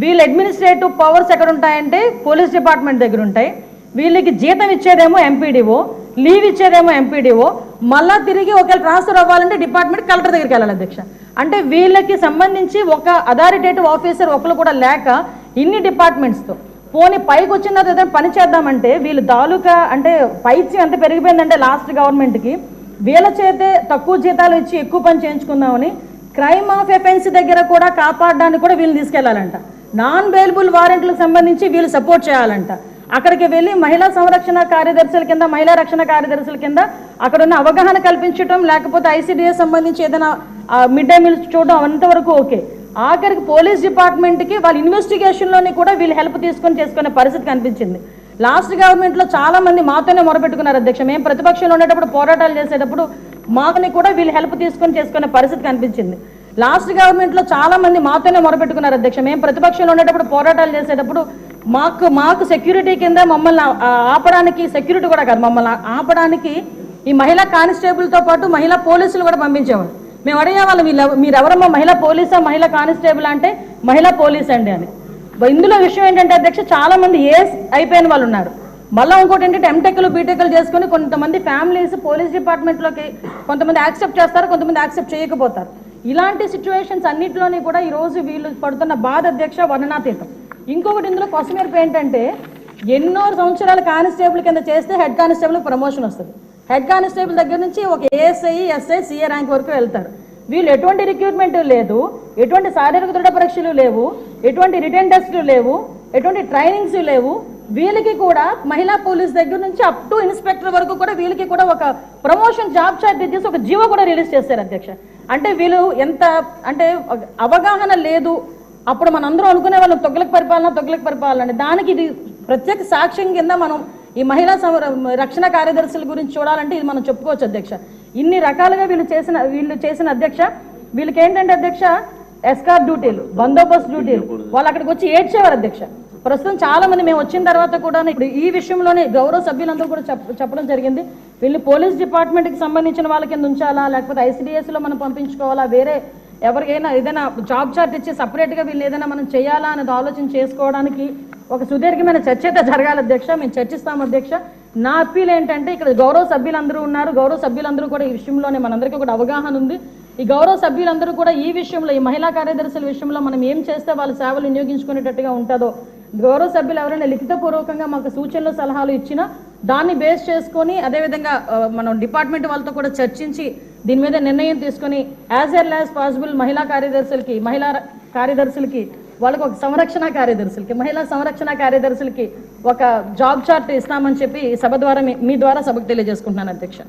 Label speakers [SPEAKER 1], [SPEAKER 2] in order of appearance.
[SPEAKER 1] వీళ్ళ administrative powers ఎక్కడ ఉంటాయంటే పోలీస్ డిపార్ట్మెంట్ దగ్గర ఉంటాయి. వీళ్ళకి జీతం ఇచ్చేదేమో ఎంపీడీఓ, లీవ్ ఇచ్చేదేమో ఎంపీడీఓ, మళ్ళా తిరిగి ఒకవేళ ట్రాన్స్ఫర్ అవ్వాలంటే డిపార్ట్మెంట్ కలెక్టర్ దగ్గరికి వెళ్ళాలి అధ్యక్ష. అంటే వీళ్ళకి సంబంధించి ఒక అథారిటేటివ్ ఆఫీసర్ ఒకరు కూడా లేక ఇన్ని డిపార్ట్మెంట్స్తో పోనీ పైకి వచ్చిన తర్వాత ఏదైనా పని చేద్దామంటే వీళ్ళు తాలూకా అంటే పైచి ఎంత పెరిగిపోయిందంటే లాస్ట్ గవర్నమెంట్కి వీళ్ళ చేతే తక్కువ జీతాలు ఇచ్చి ఎక్కువ పని చేయించుకుందామని క్రైమ్ ఆఫ్ ఎఫెన్స్ దగ్గర కూడా కాపాడడానికి కూడా వీళ్ళు తీసుకెళ్లాలంట. నాన్ బెయిలబుల్ వారెంట్లకు సంబంధించి వీళ్ళు సపోర్ట్ చేయాలంట. అక్కడికి వెళ్ళి మహిళా సంరక్షణ కార్యదర్శుల కింద, మహిళా రక్షణ కార్యదర్శుల కింద అక్కడ ఉన్న అవగాహన కల్పించడం, లేకపోతే ఐసీడీఎస్ సంబంధించి ఏదైనా మిడ్ డే మీల్స్ చూడడం అంతవరకు ఓకే. ఆఖరికి పోలీస్ డిపార్ట్మెంట్కి వాళ్ళ ఇన్వెస్టిగేషన్లోని కూడా వీళ్ళు హెల్ప్ తీసుకొని చేసుకునే పరిస్థితి కనిపించింది. లాస్ట్ గవర్నమెంట్లో చాలా మంది మాతోనే మొరపెట్టుకున్నారు అధ్యక్ష. మేము ప్రతిపక్షంలో ఉండేటప్పుడు పోరాటాలు చేసేటప్పుడు మాకుని కూడా వీళ్ళు హెల్ప్ తీసుకొని చేసుకునే పరిస్థితి కనిపించింది. లాస్ట్ గవర్నమెంట్లో చాలా మంది మాతోనే మొరపెట్టుకున్నారు అధ్యక్ష. మేము ప్రతిపక్షంలో ఉండేటప్పుడు పోరాటాలు చేసేటప్పుడు మాకు సెక్యూరిటీ కింద మమ్మల్ని ఆపడానికి, సెక్యూరిటీ కూడా కాదు మమ్మల్ని ఆపడానికి ఈ మహిళా కానిస్టేబుల్తో పాటు మహిళా పోలీసులు కూడా పంపించేవాళ్ళు. మేము అడిగేవాళ్ళు మీరు ఎవరమ్మా, మహిళా పోలీసా మహిళా కానిస్టేబుల్ అంటే మహిళా పోలీస్ అండి అని. ఇందులో విషయం ఏంటంటే అధ్యక్ష చాలా మంది ఏస్ అయిపోయిన వాళ్ళు ఉన్నారు. మళ్ళీ ఇంకోటి ఏంటంటే ఎంటెక్లు బీటెక్లు చేసుకుని కొంతమంది ఫ్యామిలీస్ పోలీస్ డిపార్ట్మెంట్లోకి కొంతమంది యాక్సెప్ట్ చేస్తారు, కొంతమంది యాక్సెప్ట్ చేయకపోతారు. ఇలాంటి సిచ్యువేషన్స్ అన్నింటిలోని కూడా ఈరోజు వీళ్ళు పడుతున్న బాధ అధ్యక్ష వర్ణనాతీతం. ఇంకొకటి ఇందులో కొసమెరుపు ఏంటంటే ఎన్నో సంవత్సరాల కానిస్టేబుల్ కింద చేస్తే హెడ్ కానిస్టేబుల్ ప్రమోషన్ వస్తుంది. హెడ్ కానిస్టేబుల్ దగ్గర నుంచి ఒక ఏఎస్ఐ, ఎస్ఐ, సిఏ ర్యాంక్ వరకు వెళ్తారు. వీళ్ళు ఎటువంటి రిక్రూట్మెంట్ లేదు, ఎటువంటి శారీరక దృఢ పరీక్షలు లేవు, ఎటువంటి రిటర్న్ టెస్టులు లేవు, ఎటువంటి ట్రైనింగ్స్ లేవు. వీళ్ళకి కూడా మహిళా పోలీస్ దగ్గర నుంచి అప్ టు ఇన్స్పెక్టర్ వరకు కూడా వీళ్ళకి కూడా ఒక ప్రమోషన్ జాబ్ చార్ట్ ఇచ్చేసి ఒక జీవో కూడా రిలీజ్ చేస్తారు అధ్యక్ష. అంటే వీళ్ళు ఎంత అంటే అవగాహన లేదు. అప్పుడు మనందరం అనుకునే వాళ్ళం తొగ్గులకు పరిపాలన అని. దానికి ఇది ప్రత్యేక సాక్ష్యం కింద మనం ఈ మహిళా రక్షణ కార్యదర్శుల గురించి చూడాలంటే ఇది మనం చెప్పుకోవచ్చు అధ్యక్ష. ఇన్ని రకాలుగా వీళ్ళు చేసిన అధ్యక్ష, వీళ్ళకి ఏంటంటే అధ్యక్ష ఎస్కార్ట్ డ్యూటీలు, బందోబస్తు డ్యూటీలు, వాళ్ళు అక్కడికి వచ్చి ఏడ్చేవారు అధ్యక్ష. ప్రస్తుతం చాలా మంది మేము వచ్చిన తర్వాత కూడా ఇప్పుడు ఈ విషయంలోనే గౌరవ సభ్యులందరూ కూడా చెప్పడం జరిగింది. వీళ్ళు పోలీస్ డిపార్ట్మెంట్కి సంబంధించిన వాళ్ళ కింద ఉంచాలా, లేకపోతే ఐసీడీఎస్లో మనం పంపించుకోవాలా, వేరే ఎవరికైనా ఏదైనా జాబ్ చార్ట్ ఇచ్చి సపరేట్గా వీళ్ళు ఏదైనా మనం చేయాలా అనేది ఆలోచన చేసుకోవడానికి ఒక సుదీర్ఘమైన చర్చ అయితే జరగాలి అధ్యక్ష. మేము చర్చిస్తాం అధ్యక్ష. నా అప్పీల్ ఏంటంటే ఇక్కడ గౌరవ సభ్యులందరూ ఉన్నారు, గౌరవ సభ్యులందరూ కూడా ఈ విషయంలోనే మనందరికీ కూడా అవగాహన ఉంది. ఈ గౌరవ సభ్యులందరూ కూడా ఈ విషయంలో, ఈ మహిళా కార్యదర్శుల విషయంలో మనం ఏం చేస్తే వాళ్ళ సేవలు వినియోగించుకునేటట్టుగా ఉంటుందో గౌరవ సభ్యులు ఎవరైనా లిఖితపూర్వకంగా మాకు సూచనలు సలహాలు ఇచ్చినా దాన్ని బేస్ చేసుకొని అదేవిధంగా మనం డిపార్ట్మెంట్ వాళ్ళతో కూడా చర్చించి దీని మీద నిర్ణయం తీసుకొని యాజ్ ఎర్లీ యాజ్ పాసిబుల్ మహిళా కార్యదర్శులకి వాళ్ళకి ఒక మహిళా సంరక్షణ కార్యదర్శులకి ఒక జాబ్ చార్ట్ ఇస్తామని చెప్పి సభ ద్వారా మీ ద్వారా సభకు తెలియజేసుకుంటున్నాను అధ్యక్ష.